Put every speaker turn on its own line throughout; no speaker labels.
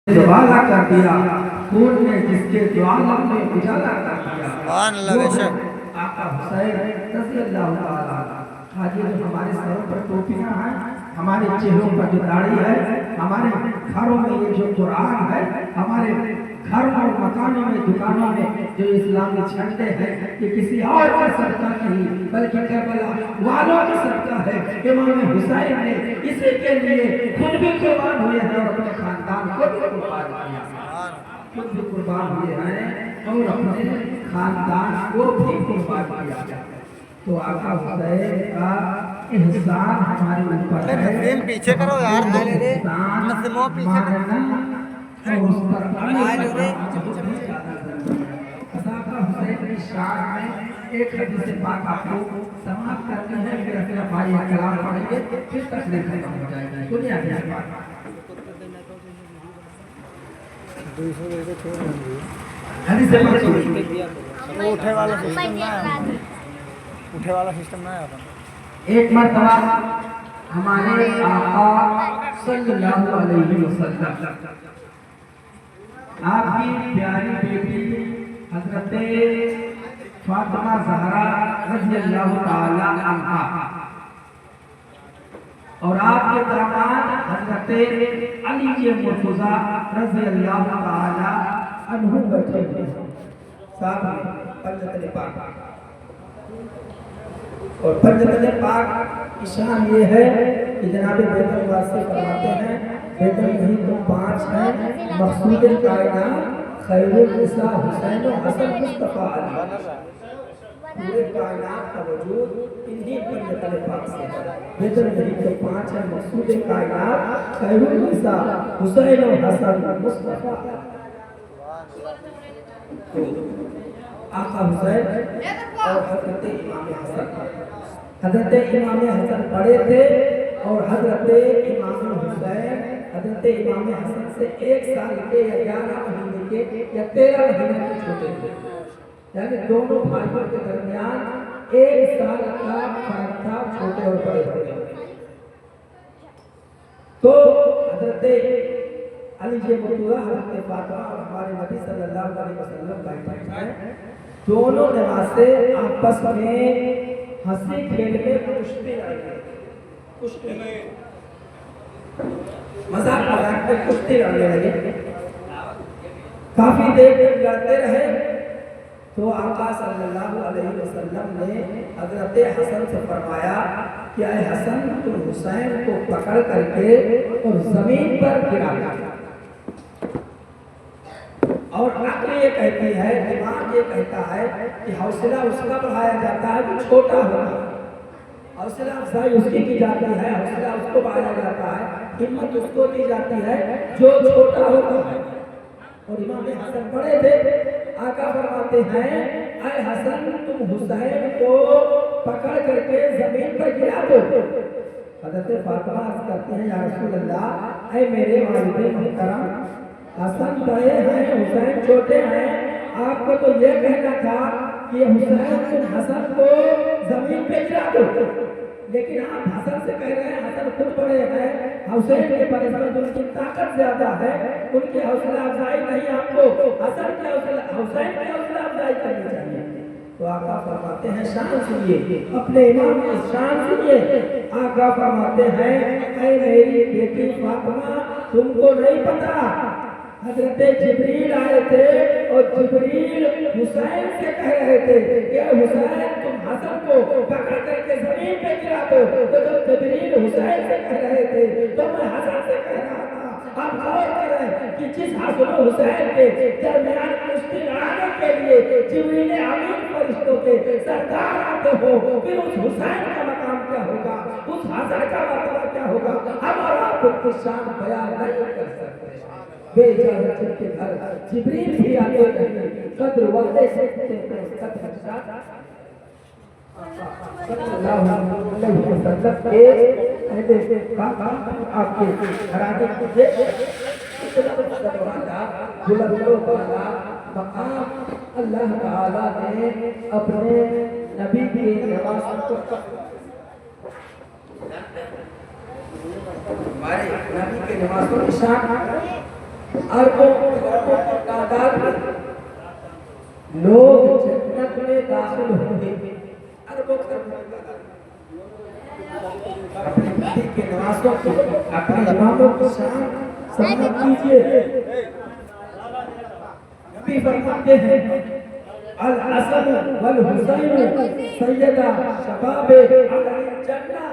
जवाला कर दिया, खून ने जिसके ज्वाला में उजाला कर दिया,
सुभान अल्लाह बेशक।
आका हुसैन रज़ी अल्लाह ताला। आज ये जो हमारे सरों पर टोपियां हैं, हमारे चेहरों पर जो दाढ़ी है, हमारे घरों में ये जो कुरान है, हमारे घर और मकानों में, दुकानों में जो इस्लामी झंडे हैं, ये किसी और का सदका नहीं बल्कि करबला वालों का सदका है। इमाम हुसैन ने इसी के लिए खुद भी कुर्बान हुए हैं और अपने खानदान को भी कुर्बान किया, खुद भी कुर्बान हुए हैं और अपने खानदान को भी कुर्बान किया। तो आका हुसैन का एहसान हमारे ऊपर है।
नसीम पीछे करो यार, नसीमो पीछे करो।
और उस पर आका हुसैन की शान में एक हदीस पाक आपको समाप्त करते हैं, फिर अपना भाई कलाम पढ़ेंगे, फिर तकलीफ खत्म हो जाएगी। सुनिए हदीस पाक। हदीस पाक
उठे वाला सिस्टम ना है, उठे वाला सिस्टम ना है अपन।
एक मरतबा हमारे आका सल्लल्लाहु अलैहि वसल्लम आपकी प्यारी बेटी हजरत फातिमा ज़हरा रज़ी अल्लाह ताला अन्हा और आपके दामाद हजरत अली के मुर्तज़ा रज़ी अल्लाह ताला अन्हु बैठे हुए साथ में पंजतन पाक। और पंजतन पाक की शान ये है कि जनाब बेगम वासी फरमाते हैं, बेगम नहीं तो 5 हैं, मक़सूद कायनात खैरुल निसा हुसैन व हसन मुस्तफ़ा अली। पूरे कायनात का वजूद इन्हीं पंजतन पाक से है। बेगम नहीं तो 5 हैं, मक़सूद कायनात खैरुल निसा हुसैन व हसन मुस्तफ़ा। आका हुसैन और हजरत इमाम हसन, हजरत इमाम हसन बड़े थे और हजरत इमाम हुसैन हजरत इमाम हसन से 1 साल के या 11 महीने के या 13 महीने के छोटे थे। यानी दोनों भाइयों के दरमियान 1 साल का फर्क था, छोटे और बड़े थे। तो हजरत अली जी मुर्तज़ा हजरत फातिमा और हमारे नबी सल्लल्लाहु अलैहि वसल्लम बैठे हैं, दोनों नमाज़ें आपस में हंसी खेल में कुश्ती लड़े, मजाक मजाक में कुश्ती लड़ने लगे। काफी देर तक लड़ते रहे तो आका सल्लल्लाहु अलैहि वसल्लम ने हजरत हसन से फरमाया कि ऐ हसन, तुम हुसैन को पकड़ करके और जमीन पर गिरा दो। और अक्ल ये कहती है, दिमाग ये कहता है कि हौसला उसका बढ़ाया जाता है जो छोटा होगा, हौसला अफजाई उसकी की जाती है, हौसला उसको बढ़ाया जाता है, हिम्मत उसको दी जाती है जो छोटा होता है। और इमाम हसन बड़े थे, आका फरमाते हैं ऐ हसन, तुम हुसैन को पकड़ करके जमीन पर गिरा दो। हज़रत फातिमा अर्ज़ करते हैं, या रसूल अल्लाह, ऐ मेरे वालिद मुहतरम, हसन बड़े हैं, हुसैन छोटे हैं, आपको तो ये कहना था कि हुसैन तुम हसन को जमीन पे गिरा दो, लेकिन आप हसन से कह रहे हैं हसन खुद बड़े हैं, हुसैन के बनिस्बत उनकी ताकत ज्यादा है, उनकी हौसला अफजाई नहीं, आपको हसन की हुसैन की हौसला अफजाई करनी चाहिए। तो आका फरमाते हैं, शान सुनिए, अपने इमाम की शान सुनिए। आका फरमाते हैं, ऐ मेरी बेटी फातिमा, तुमको नहीं पता हजरत जिब्रील आए थे और जिब्रील हुसैन से कह रहे थे कि हुसैन तुम हसन को पकड़ करके जमीन पे गिरा दो। तो जब जिब्रील हुसैन से कह रहे थे तो मैं हसन से कह रहा था। आप गौर करें कि जिस हसन और हुसैन के दरमियान कुश्ती लड़ाने के लिए जिब्रील अमीन फरिश्तों के सरदार आते हो, फिर उस हुसैन का मकाम क्या होगा, उस हसन का मर्तबा क्या होगा, हम और आप उसकी शान बयान नहीं कर सकते। बेइजाजत के घर जिब्रील भी आते हैं, कद्र वाले से कद्र साथ सल्लल्लाहु अलैहि वसल्लम के ऐसे आपके घराने के बुलंदों वाला मकाम अल्लाह ताला ने अपने नबी की नवाज़ को हमारे नबी के नवाज़ों की शान اربوں کروڑوں کی تعداد میں لوگ جنت میں داخل ہوں گے. اربوں کروڑوں کی تعداد میں. اپنے نبی کے نوازوں کو، اپنے اماموں کو شان سلام کیجیے. نبی فرماتے ہیں الحسن والحسین سیدہ شباب اہل الجنہ.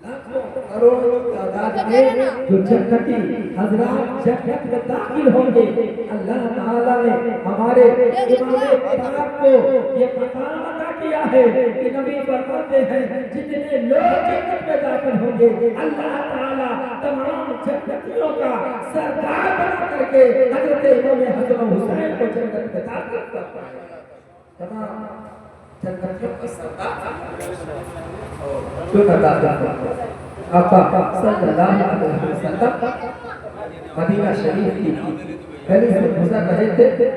لاکھوں کروڑوں کی تعداد میں جو جنتی حضرات جنت میں داخل ہوں گے، اللہ تعالیٰ نے ہمارے امام پاک کو یہ مقام عطا کیا ہے کہ نبی فرماتے ہیں جتنے لوگ جنت میں داخل ہوں گے اللہ تعالیٰ تمام جنتیوں کا سردار بنا کر کے حضرت امام حسن و حسین کو جنت میں داخل کرتا ہے. تمام جنتیوں کا سردار جو کرتا آقا صلی اللہ علیہ وسلم مدینہ شریف کی گلی سے گزر رہے تھے.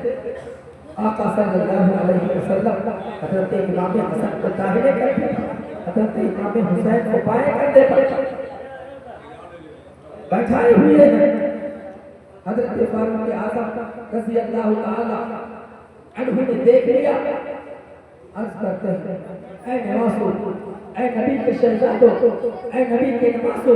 آقا صلی اللہ علیہ وسلم حضرت امام حسن کو داہنے کرتے، حضرت امام حسین کو بائیں کندھے پر بیٹھائے ہوئے ہیں. حضرت فاروق اعظم رضی اللہ تعالی عنہ نے دیکھ لیا. عرض کرتے ہیں اے نواسو، اے نبی کے شہزادو، اے نبی کے نواسو،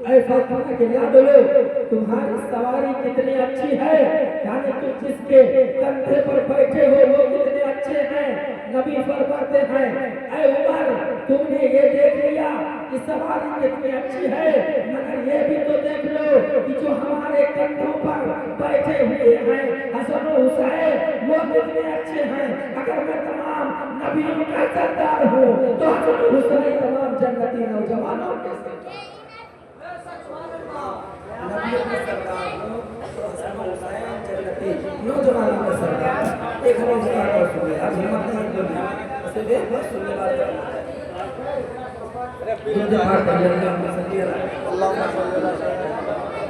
اے فاطمہ کے لادلو، تمہاری سواری کتنی اچھی ہے، یعنی تم جس کے کندھے پر بیٹھے ہو وہ کتنے اچھے ہیں. نبی فرماتے ہیں اے عمر، تم نے یہ دیکھ لیا کہ سواری کتنی اچھی ہے، مگر یہ بھی تو دیکھ لو کہ جو ہمارے کندھوں پر بیٹھے ہوئے ہیں حسن و حسین وہ کتنے اچھے ہیں. اگر میں تمام نبیوں کا سردار ہوں تو حسن و حسین تمام جنتی نوجوانوں کے نبیوں کا سردار ہوں تو حسن و حسین جنتی نوجوانوں کا سردار. ایک ہمیں سردار اور سنے اب ہمت نہیں بولنا اسے دیکھ بس سننے بات کرنا جمعہ کر اللہ صلی اللہ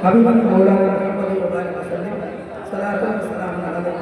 حبیباً مولانا محمد و بارک وسلم صلاۃ و سلام علیہ